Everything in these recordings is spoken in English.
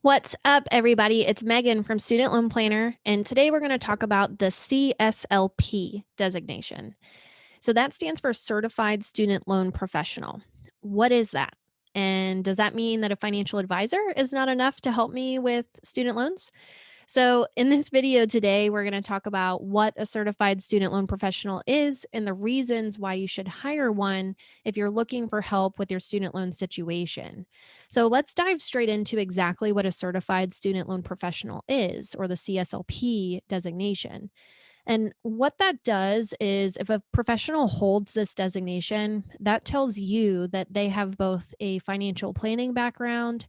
What's up, everybody? It's Megan from Student Loan Planner, and today we're going to talk about the CSLP designation. So that stands for Certified Student Loan Professional. What is that? And does that mean that a financial advisor is not enough to help me with student loans? So, in this video today, we're going to talk about what a certified student loan professional is and the reasons why you should hire one if you're looking for help with your student loan situation. So, let's dive straight into exactly what a certified student loan professional is, or the CSLP designation. And what that does is if a professional holds this designation, that tells you that they have both a financial planning background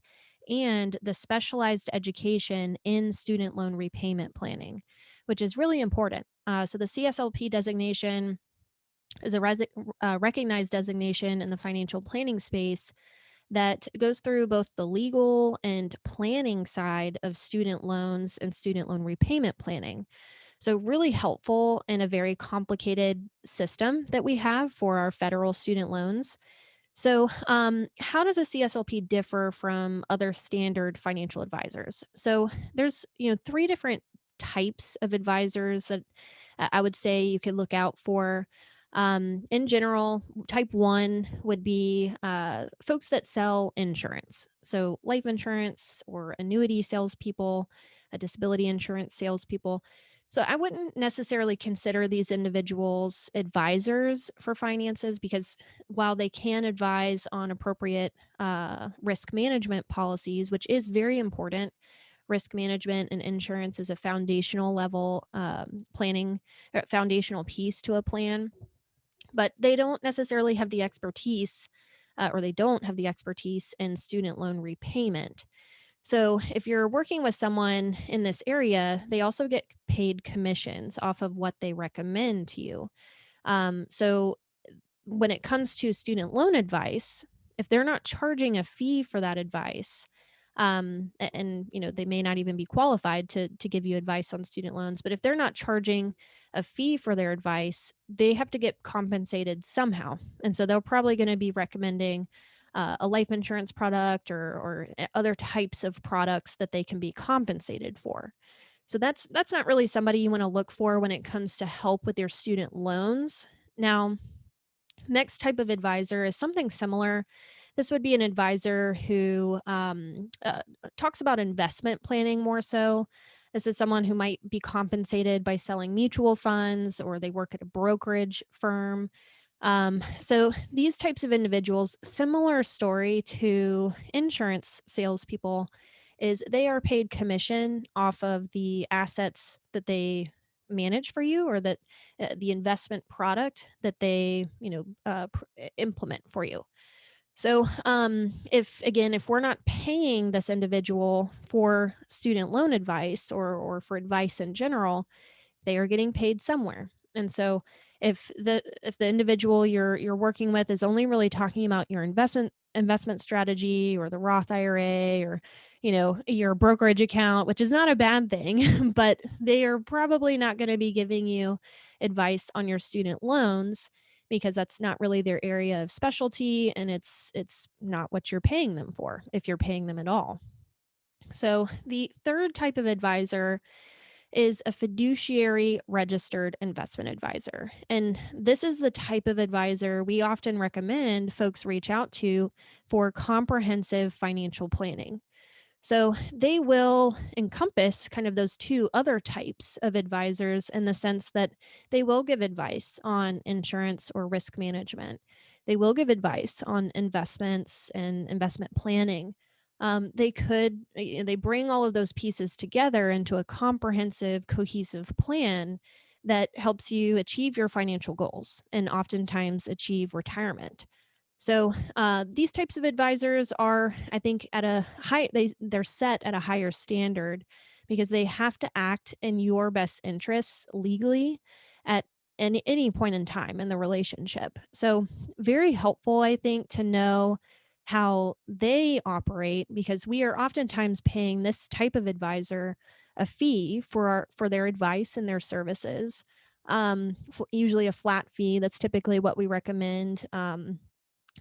and the specialized education in student loan repayment planning, which is really important. So the CSLP designation is a recognized designation in the financial planning space that goes through both the legal and planning side of student loans and student loan repayment planning. So, really helpful in a very complicated system that we have for our federal student loans. So, how does a CSLP differ from other standard financial advisors? So, there's three different types of advisors that I would say you could look out for. In general, type one would be folks that sell insurance, so life insurance or annuity salespeople, disability insurance salespeople. So I wouldn't necessarily consider these individuals advisors for finances because while they can advise on appropriate risk management policies, which is very important, risk management and insurance is a foundational level planning, foundational piece to a plan, but they don't necessarily have the expertise or they don't have the expertise in student loan repayment. So, if you're working with someone in this area, they also get paid commissions off of what they recommend to you. So, when it comes to student loan advice, if they're not charging a fee for that advice, and they may not even be qualified to give you advice on student loans, but if they're not charging a fee for their advice, they have to get compensated somehow, and so they're probably going to be recommending a life insurance product or other types of products that they can be compensated for. So that's not really somebody you want to look for when it comes to help with your student loans. Now, next type of advisor is something similar. This would be an advisor who talks about investment planning more so. This is someone who might be compensated by selling mutual funds or they work at a brokerage firm. So these types of individuals, similar story to insurance salespeople, is they are paid commission off of the assets that they manage for you or that the investment product that they implement for you. So if we're not paying this individual for student loan advice or for advice in general, they are getting paid somewhere. And so if the individual you're working with is only really talking about your investment strategy or the Roth IRA or your brokerage account, which is not a bad thing, but they are probably not going to be giving you advice on your student loans because that's not really their area of specialty and it's not what you're paying them for if you're paying them at all. So the third type of advisor is a fiduciary registered investment advisor. And this is the type of advisor we often recommend folks reach out to for comprehensive financial planning. So they will encompass kind of those two other types of advisors in the sense that they will give advice on insurance or risk management. They will give advice on investments and investment planning. They bring all of those pieces together into a comprehensive, cohesive plan that helps you achieve your financial goals and oftentimes achieve retirement. So these types of advisors are, I think, at a high. They're set at a higher standard because they have to act in your best interests legally at any point in time in the relationship. So very helpful, I think, to know how they operate because we are oftentimes paying this type of advisor a fee for their advice and their services. Usually a flat fee. That's typically what we recommend.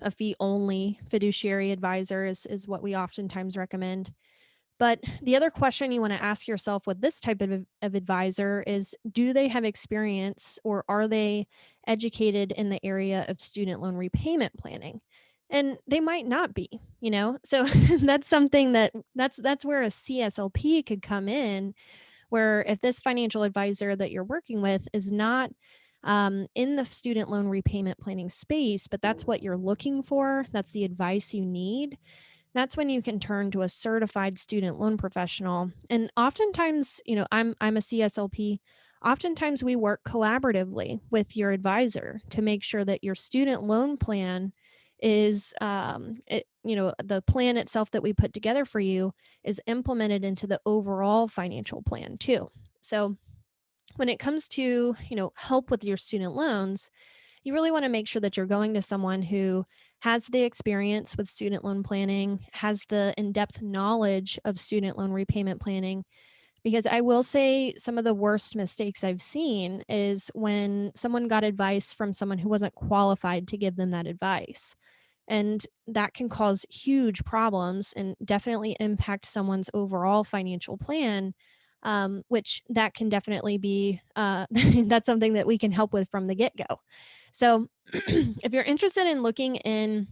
A fee only fiduciary advisor is what we oftentimes recommend. But the other question you want to ask yourself with this type of advisor is, do they have experience or are they educated in the area of student loan repayment planning? And they might not be. So that's something that's where a CSLP could come in, where if this financial advisor that you're working with is not in the student loan repayment planning space, but that's what you're looking for, that's the advice you need, that's when you can turn to a certified student loan professional. And oftentimes, I'm a CSLP. Oftentimes we work collaboratively with your advisor to make sure that your student loan plan is the plan itself that we put together for you is implemented into the overall financial plan too. So when it comes to, help with your student loans, you really want to make sure that you're going to someone who has the experience with student loan planning, has the in depth knowledge of student loan repayment planning. Because I will say some of the worst mistakes I've seen is when someone got advice from someone who wasn't qualified to give them that advice. And that can cause huge problems and definitely impact someone's overall financial plan, which that can definitely be, that's something that we can help with from the get go. So, if you're interested in looking in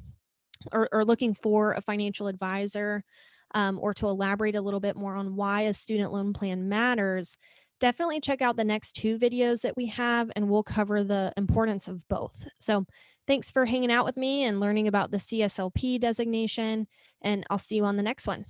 or looking for a financial advisor, or to elaborate a little bit more on why a student loan plan matters, definitely check out the next two videos that we have, and we'll cover the importance of both. So, thanks for hanging out with me and learning about the CSLP designation, and I'll see you on the next one.